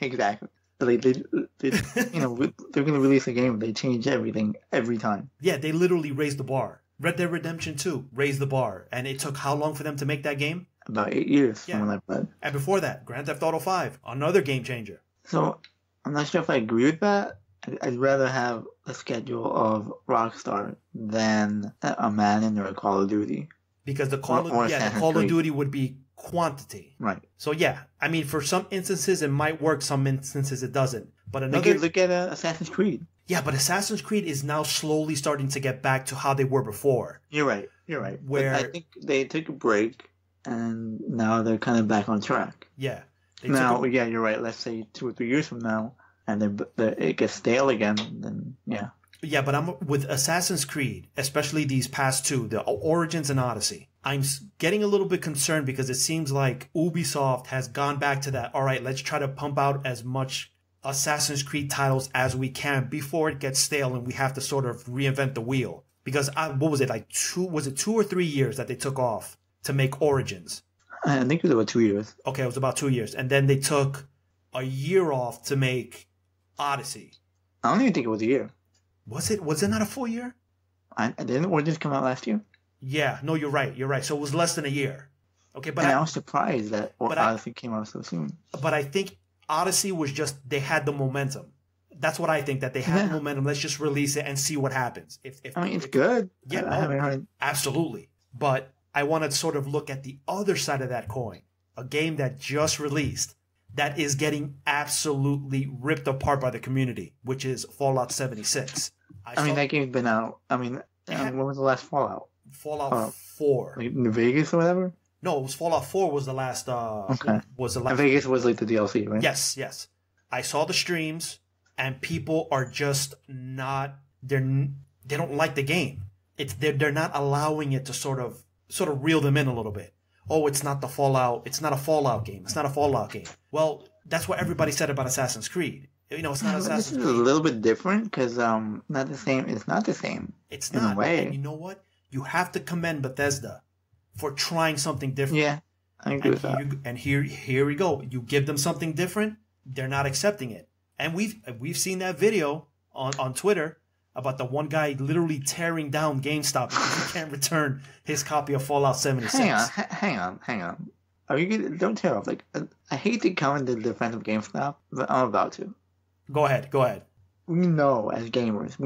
Speaker 2: So they're going to release a game. They change everything every time.
Speaker 1: Yeah, they literally raised the bar. Red Dead Redemption 2 raised the bar, and it took how long for them to make that game?
Speaker 2: About 8 years. Yeah. From what I've read.
Speaker 1: And before that, Grand Theft Auto 5, another game changer.
Speaker 2: So I'm not sure if I agree with that. I'd rather have a schedule of Rockstar than a Madden or a Call of Duty. Because the Call
Speaker 1: of Duty would be quantity.
Speaker 2: Right.
Speaker 1: So yeah, I mean, for some instances it might work, some instances it doesn't. But
Speaker 2: look at Assassin's Creed.
Speaker 1: Yeah, but Assassin's Creed is now slowly starting to get back to how they were before.
Speaker 2: You're right. Where I think they took a break, and now they're kind of back on track.
Speaker 1: Yeah.
Speaker 2: You're right. Let's say 2 or 3 years from now, and it gets stale again, then yeah.
Speaker 1: Yeah, but I'm with Assassin's Creed, especially these past two, the Origins and Odyssey. I'm getting a little bit concerned because it seems like Ubisoft has gone back to that. All right, let's try to pump out as much Assassin's Creed titles as we can before it gets stale and we have to sort of reinvent the wheel. Because what was it, like 2 or 3 years that they took off to make Origins?
Speaker 2: I think it was about 2 years.
Speaker 1: Okay, it was about 2 years. And then they took a year off to make Odyssey.
Speaker 2: I don't even think it was a year.
Speaker 1: Was it not a full year?
Speaker 2: Didn't Origins come out last year?
Speaker 1: Yeah, no, you're right. So it was less than a year. Okay, but
Speaker 2: I was surprised that Odyssey came out so soon.
Speaker 1: But I think Odyssey was just, they had the momentum. that's what I think, that they have the momentum. Let's just release it and see what happens. If
Speaker 2: I mean, it's good.
Speaker 1: Yeah,
Speaker 2: I haven't heard.
Speaker 1: Absolutely. But I want to sort of look at the other side of that coin. A game that just released that is getting absolutely ripped apart by the community, which is Fallout 76.
Speaker 2: I mean, that game's been out. I mean, when was the last Fallout?
Speaker 1: Fallout 4.
Speaker 2: Like New Vegas or whatever?
Speaker 1: No, it was Fallout 4 was the last.
Speaker 2: Okay.
Speaker 1: Was the last.
Speaker 2: And Vegas was like the DLC, right?
Speaker 1: Yes, yes. I saw the streams, and people are just not. They don't like the game. They're not allowing it to sort of reel them in a little bit. Oh, it's not the Fallout. It's not a Fallout game. It's not a Fallout game. Well, that's what everybody said about Assassin's Creed. You know, it's not Assassin's Creed.
Speaker 2: This is a little bit different because not the same. It's not the same.
Speaker 1: It's not. In a way. And you know what? You have to commend Bethesda for trying something different.
Speaker 2: Yeah, I agree with that.
Speaker 1: And here we go. You give them something different, they're not accepting it. And we've seen that video on Twitter about the one guy literally tearing down GameStop because he can't return his copy of Fallout 76.
Speaker 2: Hang on. Are you don't tear off? Like, I hate to come into the defense of GameStop, but I'm about to.
Speaker 1: Go ahead.
Speaker 2: We know as gamers,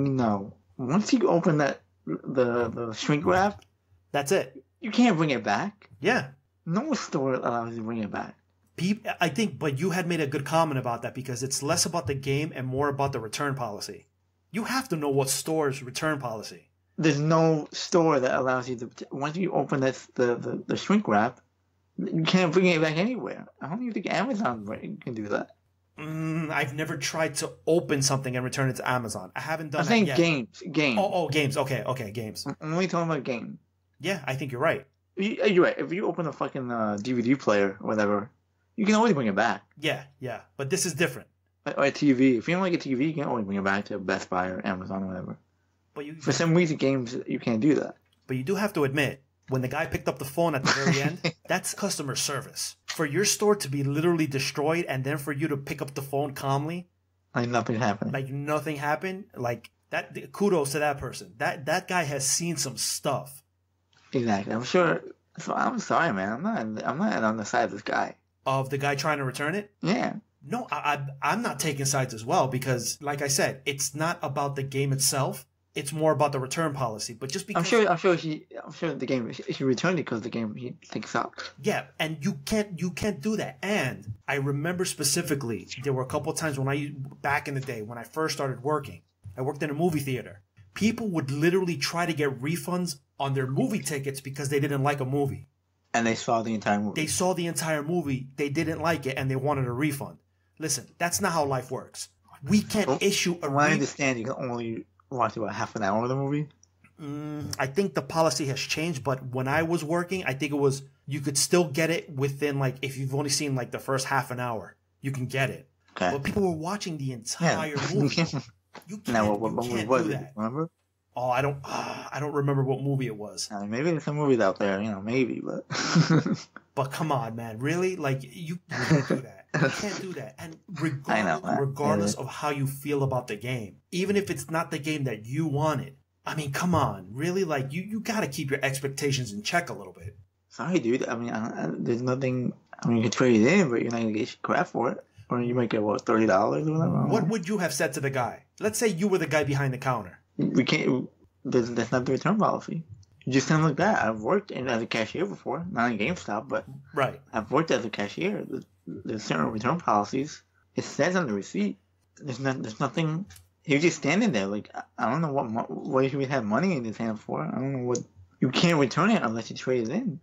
Speaker 2: once you open the shrink wrap,
Speaker 1: that's it.
Speaker 2: You can't bring it back.
Speaker 1: Yeah.
Speaker 2: No store allows you to bring it back.
Speaker 1: I think, but you had made a good comment about that because it's less about the game and more about the return policy. You have to know what store's return policy.
Speaker 2: There's no store that allows you to. Once you open the shrink wrap, you can't bring it back anywhere. I don't even think Amazon can do that.
Speaker 1: I've never tried to open something and return it to Amazon. I haven't done that yet.
Speaker 2: Games.
Speaker 1: Oh, games. Okay, games.
Speaker 2: I'm only talking about games.
Speaker 1: Yeah, I think you're right.
Speaker 2: You're right. If you open a fucking DVD player or whatever, you can always bring it back.
Speaker 1: Yeah. But this is different.
Speaker 2: Or a TV. If you don't like a TV, you can always bring it back to Best Buy or Amazon or whatever. But for some reason, games, you can't do that.
Speaker 1: But you do have to admit, when the guy picked up the phone at the very end, that's customer service. For your store to be literally destroyed and then for you to pick up the phone calmly.
Speaker 2: Like nothing happened.
Speaker 1: Like that. Kudos to that person. That guy has seen some stuff.
Speaker 2: Exactly. I'm sure. So I'm sorry, man. I'm not on the side of this guy.
Speaker 1: Of the guy trying to return it?
Speaker 2: Yeah.
Speaker 1: No, I'm not taking sides as well because, like I said, it's not about the game itself. It's more about the return policy. But just because
Speaker 2: I'm sure the game he returned it because the game he thinks up.
Speaker 1: Yeah, and you can't do that. And I remember specifically there were a couple of times back in the day when I first started working. I worked in a movie theater. People would literally try to get refunds on their movie tickets because they didn't like a movie.
Speaker 2: And they saw the entire movie.
Speaker 1: They didn't like it, and they wanted a refund. Listen, that's not how life works. We can't issue a refund.
Speaker 2: I understand you can only watch about half an hour of the movie.
Speaker 1: I think the policy has changed, but when I was working, I think it was you could still get it within, like, if you've only seen like the first half an hour, you can get it. Okay. But people were watching the entire movie. You can't,
Speaker 2: now, what movie was it? Remember?
Speaker 1: Oh, I don't remember what movie it was.
Speaker 2: Maybe there's some movies out there, maybe, but.
Speaker 1: But come on, man, really? Like you can't do that. You can't do that. And regardless of how you feel about the game, even if it's not the game that you wanted, I mean, come on, really? Like you got to keep your expectations in check a little bit.
Speaker 2: Sorry, dude. I mean, there's nothing. I mean, you can trade it in, but you're not gonna get crap for it, or you might get what, $30 or whatever.
Speaker 1: What would you have said to the guy? Let's say you were the guy behind the counter.
Speaker 2: We can't. That's not the return policy. You just tell them like that. I've worked as a cashier before, not in GameStop, but
Speaker 1: right.
Speaker 2: I've worked as a cashier. There's certain return policies. It says on the receipt. There's nothing. He's just standing there like I don't know what he would have money in his hand for. I don't know what. You can't return it unless you trade it in.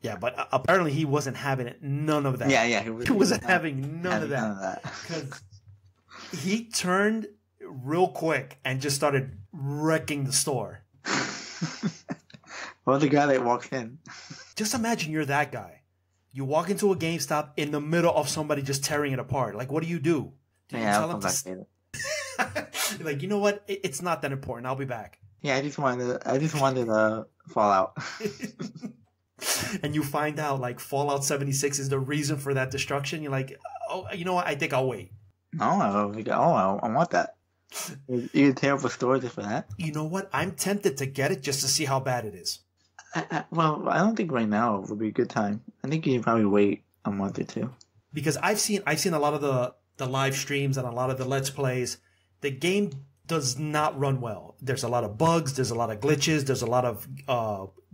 Speaker 1: Yeah, but apparently he wasn't having none of that.
Speaker 2: Yeah,
Speaker 1: he wasn't having none of that. Because he turned real quick and just started wrecking the store.
Speaker 2: Well, the guy that walks in.
Speaker 1: Just imagine you're that guy. You walk into a GameStop in the middle of somebody just tearing it apart. Like, what do you do? Do you tell them to like, you know what? It's not that important. I'll be back.
Speaker 2: Yeah, I just wanted Fallout.
Speaker 1: And you find out like Fallout 76 is the reason for that destruction. You're like, oh, you know what? I think I'll wait.
Speaker 2: No, I want that. You can tear up a store just for that.
Speaker 1: You know what? I'm tempted to get it just to see how bad it is.
Speaker 2: Well, I don't think right now would be a good time. I think you can probably wait a month or two.
Speaker 1: Because I've seen a lot of the live streams and a lot of the Let's Plays, The game does not run well. There's a lot of bugs. There's a lot of glitches. There's a lot of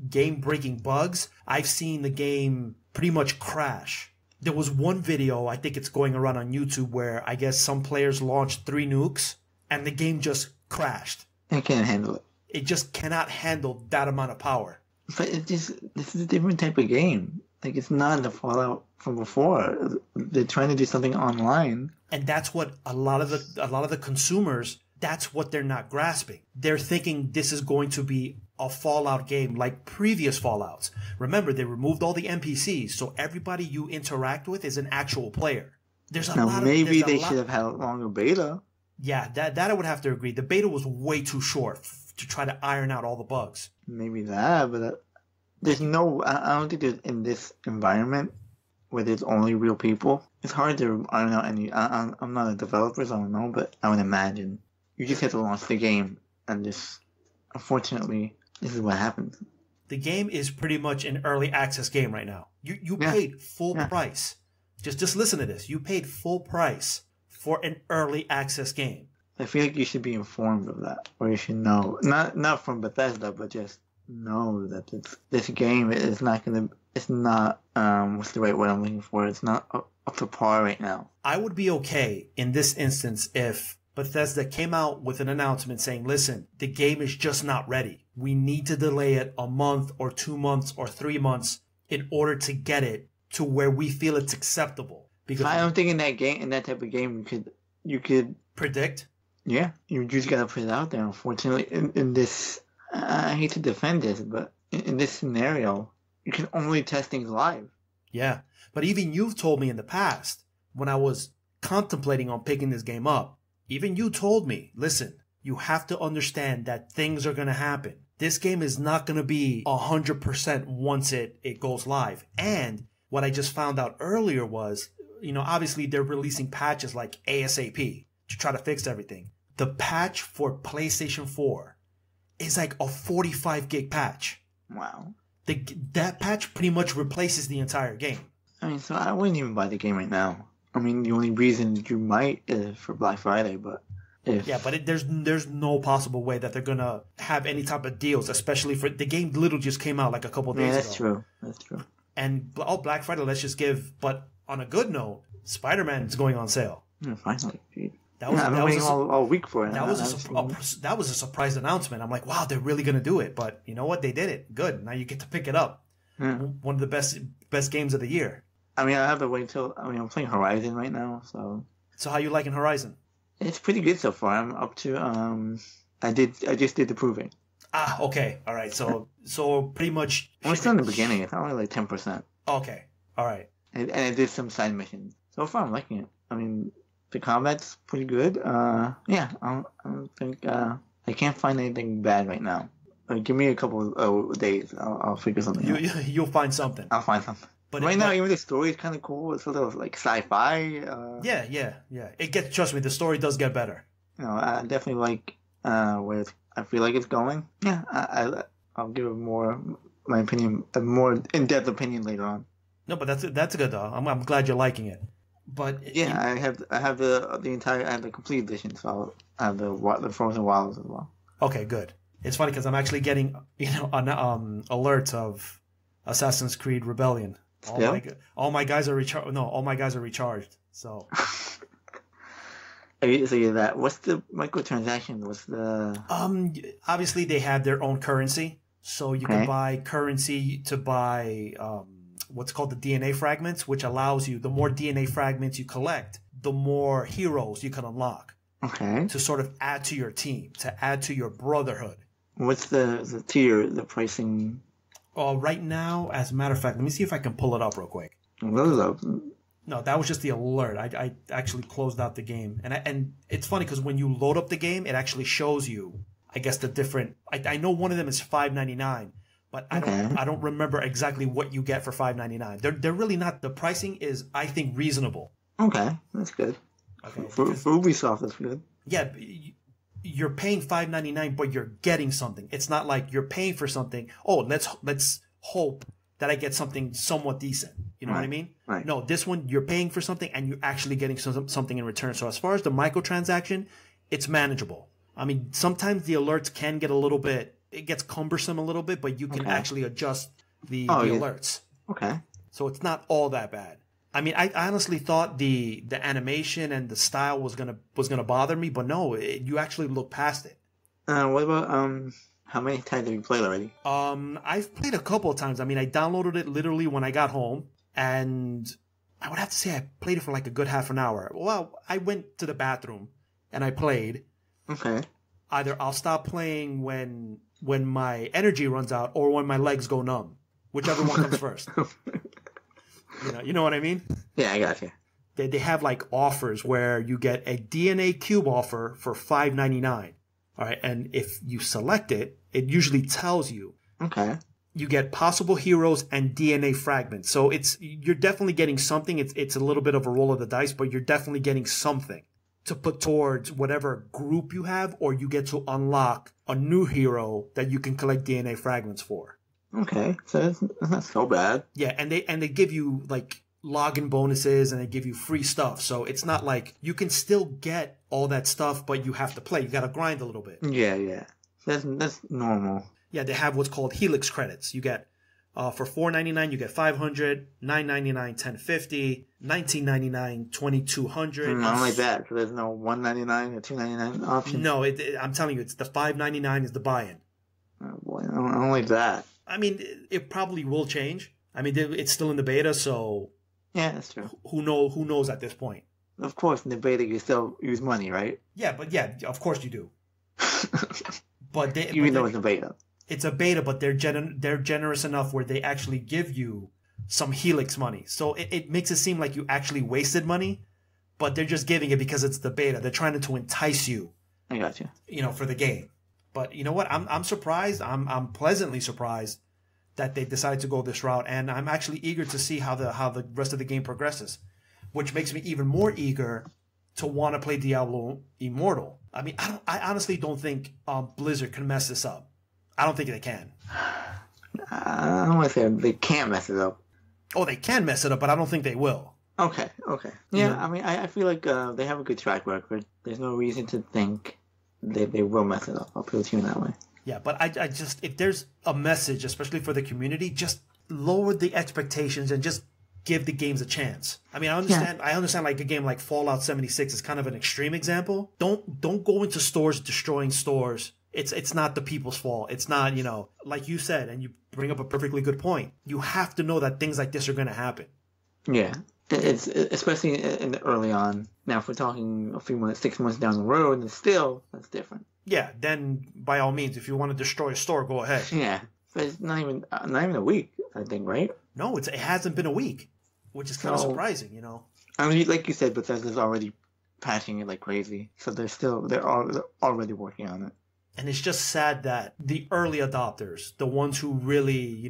Speaker 1: game-breaking bugs. I've seen the game pretty much crash. There was one video, I think it's going around on YouTube, where I guess some players launched 3 nukes and the game just crashed.
Speaker 2: It can't handle it.
Speaker 1: It just cannot handle that amount of power.
Speaker 2: But this is a different type of game. Like, it's not the Fallout from before. They're trying to do something online.
Speaker 1: And that's what a lot of the consumers, that's what they're not grasping. They're thinking this is going to be a Fallout game like previous Fallouts. Remember, they removed all the NPCs, so everybody you interact with is an actual player. There's a lot of...
Speaker 2: Maybe they should have had a longer beta.
Speaker 1: Yeah, that I would have to agree. The beta was way too short to try to iron out all the bugs.
Speaker 2: Maybe that, but there's no... I don't think there's, in this environment where there's only real people, it's hard to iron out any... I'm not a developer, so I don't know, but I would imagine you just have to launch the game, and just... Unfortunately, this is what happens.
Speaker 1: The game is pretty much an early access game right now. You paid full price. Just listen to this. You paid full price for an early access game.
Speaker 2: I feel like you should be informed of that, or you should know. Not from Bethesda, but just know that this game is not going to... It's not... what's the right word I'm looking for? It's not up to par right now.
Speaker 1: I would be okay in this instance if Bethesda came out with an announcement saying, listen, the game is just not ready. We need to delay it a month or 2 months or 3 months in order to get it to where we feel it's acceptable. Because
Speaker 2: I don't think in that type of game, you could
Speaker 1: predict.
Speaker 2: Yeah, you just gotta put it out there. Unfortunately, in this, I hate to defend this, but in this scenario, you can only test things live.
Speaker 1: Yeah, but even you've told me in the past, when I was contemplating on picking this game up, even you told me, listen, you have to understand that things are going to happen. This game is not going to be 100% once it goes live. And what I just found out earlier was, obviously they're releasing patches like ASAP to try to fix everything. The patch for PlayStation 4 is like a 45 gig patch.
Speaker 2: Wow.
Speaker 1: That patch pretty much replaces the entire game.
Speaker 2: I mean, so I wouldn't even buy the game right now. I mean, the only reason you might is for Black Friday, but
Speaker 1: there's no possible way that they're gonna have any type of deals, especially for the game. Literally just came out like a couple of days
Speaker 2: ago. That's true.
Speaker 1: And Black Friday, let's just give. But on a good note, Spider-Man is going on sale.
Speaker 2: Yeah, finally, dude.
Speaker 1: I've been
Speaker 2: waiting all week for it.
Speaker 1: That was a surprise announcement. I'm like, wow, they're really gonna do it. But you know what? They did it. Good. Now you get to pick it up.
Speaker 2: Yeah.
Speaker 1: One of the best games of the year.
Speaker 2: I mean, I have to wait till... I mean, I'm playing Horizon right now, so...
Speaker 1: So how you liking Horizon?
Speaker 2: It's pretty good so far. I'm up to... I just did the proving.
Speaker 1: Ah, okay. All right. So pretty much...
Speaker 2: Well, it's still in the beginning. It's only like 10%.
Speaker 1: Okay. All right.
Speaker 2: And I did some side missions. So far, I'm liking it. I mean, the combat's pretty good. Yeah, I don't think... I can't find anything bad right now. Give me a couple of days. I'll figure something out.
Speaker 1: You'll find something.
Speaker 2: I'll find something. But right now, even the story is kind of cool. It's sort of like sci-fi.
Speaker 1: Yeah. Trust me, the story does get better.
Speaker 2: I definitely like where I feel like it's going. Yeah, I'll give it my opinion, a more in-depth opinion later on.
Speaker 1: No, but that's good though. I'm glad you're liking it. But
Speaker 2: yeah, I have the complete edition, so I have the Frozen Wilds as well.
Speaker 1: Okay, good. It's funny because I'm actually getting alerts of Assassin's Creed Rebellion. All my guys are recharged. So. So
Speaker 2: you're that. What's the microtransaction? What's the?
Speaker 1: Obviously they have their own currency, so you can buy currency to buy what's called the DNA fragments, which allows you, the more DNA fragments you collect, the more heroes you can unlock.
Speaker 2: Okay.
Speaker 1: To sort of add to your team, to add to your brotherhood.
Speaker 2: What's the tier, the pricing?
Speaker 1: Right now, as a matter of fact, let me see if I can pull it up real quick. No, that was just the alert. I actually closed out the game. And it's funny because when you load up the game, it actually shows you, I guess, the different... I know one of them is $5.99, but I don't remember exactly what you get for $5.99. They're really not... The pricing is, I think, reasonable.
Speaker 2: Okay, that's good. Okay, for Ubisoft, that's good.
Speaker 1: Yeah, you're paying $5.99, but you're getting something. It's not like you're paying for something. Oh, let's hope that I get something somewhat decent. You know what I mean?
Speaker 2: Right.
Speaker 1: No, this one you're paying for something and you're actually getting something in return. So as far as the microtransaction, it's manageable. I mean, sometimes the alerts can get it gets cumbersome a little bit, but you can actually adjust the alerts.
Speaker 2: Okay.
Speaker 1: So it's not all that bad. I mean, I honestly thought the animation and the style was gonna bother me, but no, you actually look past it.
Speaker 2: What about how many times have you played already?
Speaker 1: I've played a couple of times. I mean, I downloaded it literally when I got home, and I would have to say I played it for like a good half an hour. Well, I went to the bathroom and I played.
Speaker 2: Okay.
Speaker 1: Either I'll stop playing when my energy runs out or when my legs go numb, whichever one comes first. You know what I mean?
Speaker 2: Yeah, I got you.
Speaker 1: They have like offers where you get a DNA cube offer for $5.99. All right, and if you select it, it usually tells you.
Speaker 2: Okay.
Speaker 1: You get possible heroes and DNA fragments. So you're definitely getting something. It's a little bit of a roll of the dice, but you're definitely getting something to put towards whatever group you have, or you get to unlock a new hero that you can collect DNA fragments for.
Speaker 2: Okay, so it's not so bad.
Speaker 1: Yeah, and they give you like login bonuses and they give you free stuff. So it's not like you can still get all that stuff, but you have to play. You got to grind a little bit.
Speaker 2: Yeah. That's normal.
Speaker 1: Yeah, they have what's called Helix credits. You get for $4.99 you get 500, $9.99 $10.50, $19.99 $2,200.
Speaker 2: Not like that. So there's no $1.99 or $2.99 option.
Speaker 1: No, I'm telling you, it's the $5.99 is the buy-in.
Speaker 2: Oh boy, I don't like that.
Speaker 1: I mean, it probably will change. I mean, it's still in the beta, so
Speaker 2: yeah, that's true.
Speaker 1: Who knows at this point?
Speaker 2: Of course, in the beta you still use money, right?
Speaker 1: Yeah, but yeah, of course you do. But
Speaker 2: even though it's a beta.
Speaker 1: It's a beta, but they're generous enough where they actually give you some Helix money. So it makes it seem like you actually wasted money, but they're just giving it because it's the beta. They're trying to entice you.
Speaker 2: I got you.
Speaker 1: For the game. But you know what? I'm surprised. I'm pleasantly surprised that they decided to go this route, and I'm actually eager to see how the rest of the game progresses, which makes me even more eager to want to play Diablo Immortal. I mean, I honestly don't think Blizzard can mess this up. I don't think they can.
Speaker 2: I don't want to say they can't mess it up.
Speaker 1: Oh, they can mess it up, but I don't think they will.
Speaker 2: Okay. Yeah, I mean, I feel like they have a good track record. There's no reason to think they will mess it up. I'll put it to you that way.
Speaker 1: Yeah, but I just, if there's a message, especially for the community, just lower the expectations and just give the games a chance. I mean, I understand like a game like Fallout 76 is kind of an extreme example. Don't go into stores destroying stores. It's not the people's fault. It's not, like you said, and you bring up a perfectly good point. You have to know that things like this are going to happen.
Speaker 2: Yeah. It's especially early on. Now, if we're talking a few months, 6 months down the road, and still, that's different.
Speaker 1: Yeah, then by all means, if you want to destroy a store, go ahead.
Speaker 2: Yeah, but it's not even a week, I think, right?
Speaker 1: No, it hasn't been a week, which is kind of surprising,
Speaker 2: I mean, like you said, Bethesda's already patching it like crazy, so they're already working on it.
Speaker 1: And it's just sad that the early adopters, the ones who really,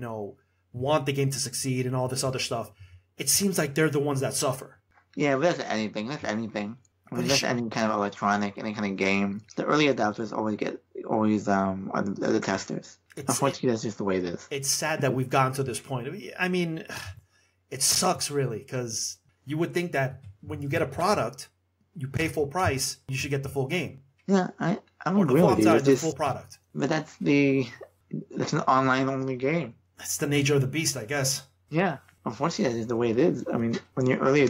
Speaker 1: want the game to succeed and all this other stuff, it seems like they're the ones that suffer.
Speaker 2: Yeah, but that's anything. I mean, that's any kind of electronic, any kind of game. The early adopters always are the testers. Unfortunately, that's just the way it is.
Speaker 1: It's sad that we've gotten to this point. I mean, it sucks really, because you would think that when you get a product, you pay full price, you should get the full game.
Speaker 2: Yeah, I don't agree with you.
Speaker 1: The full product.
Speaker 2: But that's an online only game.
Speaker 1: That's the nature of the beast, I guess.
Speaker 2: Yeah. Unfortunately, that is the way it is. I mean, when you're early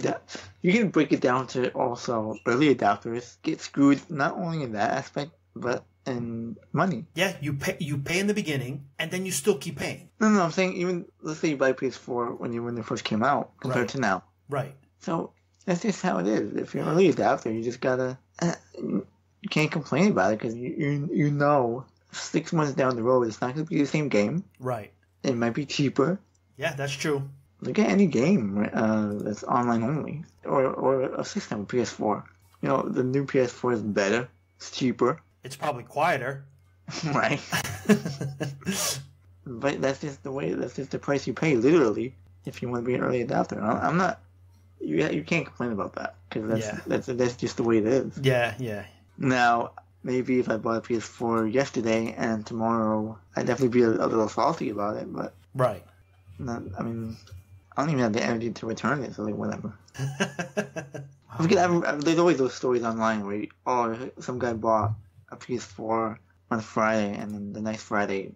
Speaker 2: you can break it down to also early adopters get screwed not only in that aspect, but in money.
Speaker 1: Yeah, you pay in the beginning, and then you still keep paying.
Speaker 2: No, I'm saying even, let's say you buy PS4 when they first came out, compared to now.
Speaker 1: Right.
Speaker 2: So, that's just how it is. If you're an early adopter, you just gotta, you can't complain about it, because you know 6 months down the road, it's not gonna be the same game.
Speaker 1: Right.
Speaker 2: It might be cheaper.
Speaker 1: Yeah, that's true.
Speaker 2: Look at any game that's online only, or a system with PS4. The new PS4 is better. It's cheaper.
Speaker 1: It's probably quieter.
Speaker 2: Right. But that's just the price you pay, literally, if you want to be an early adopter. I'm not. You can't complain about that, because that's just the way it is.
Speaker 1: Yeah.
Speaker 2: Now, maybe if I bought a PS4 yesterday and tomorrow, I'd definitely be a little salty about it. But
Speaker 1: right.
Speaker 2: I mean, I don't even have the energy to return it, so whatever. There's always those stories online where some guy bought a PS4 on Friday, and then the next Friday,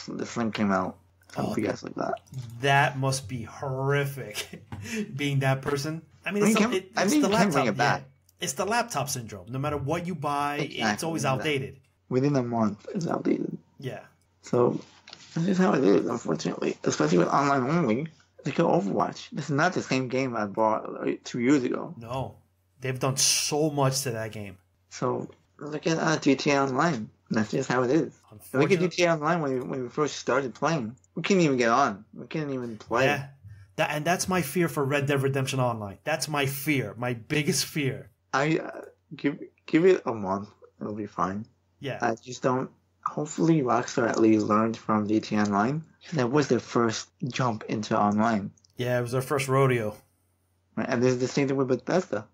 Speaker 2: the Slim came out. Some BS like that.
Speaker 1: That must be horrific, being that person. I mean, it's the laptop. Yeah. It's the laptop syndrome. No matter what you buy, it's always outdated.
Speaker 2: Within a month, it's outdated.
Speaker 1: Yeah.
Speaker 2: So that's just how it is, unfortunately. Especially with online only. Like Overwatch. This is not the same game I bought 2 years ago.
Speaker 1: No. They've done so much to that game.
Speaker 2: So look at GTA Online. That's just how it is. Look at GTA Online when we first started playing. We couldn't even get on. We couldn't even play.
Speaker 1: Yeah. And that's my fear for Red Dead Redemption Online. That's my fear. My biggest fear.
Speaker 2: I give it a month. It'll be fine.
Speaker 1: Yeah.
Speaker 2: I just don't. Hopefully, Rockstar at least learned from GTA Online. That was their first jump into online.
Speaker 1: Yeah, it was their first rodeo.
Speaker 2: Right? And this is the same thing with Bethesda.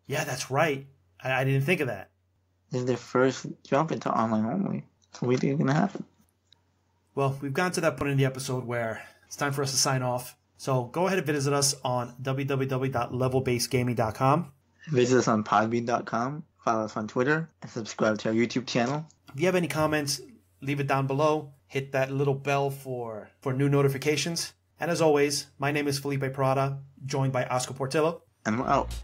Speaker 1: Yeah, that's right. I didn't think of that.
Speaker 2: This is their first jump into online only. So what do you think is going to happen?
Speaker 1: Well, we've gotten to that point in the episode where it's time for us to sign off. So go ahead and visit us on www.levelbasedgaming.com.
Speaker 2: Visit us on podbean.com. Follow us on Twitter. And subscribe to our YouTube channel.
Speaker 1: If you have any comments, leave it down below. Hit that little bell for new notifications. And as always, my name is Felipe Prada, joined by Oscar Portillo.
Speaker 2: And we're out.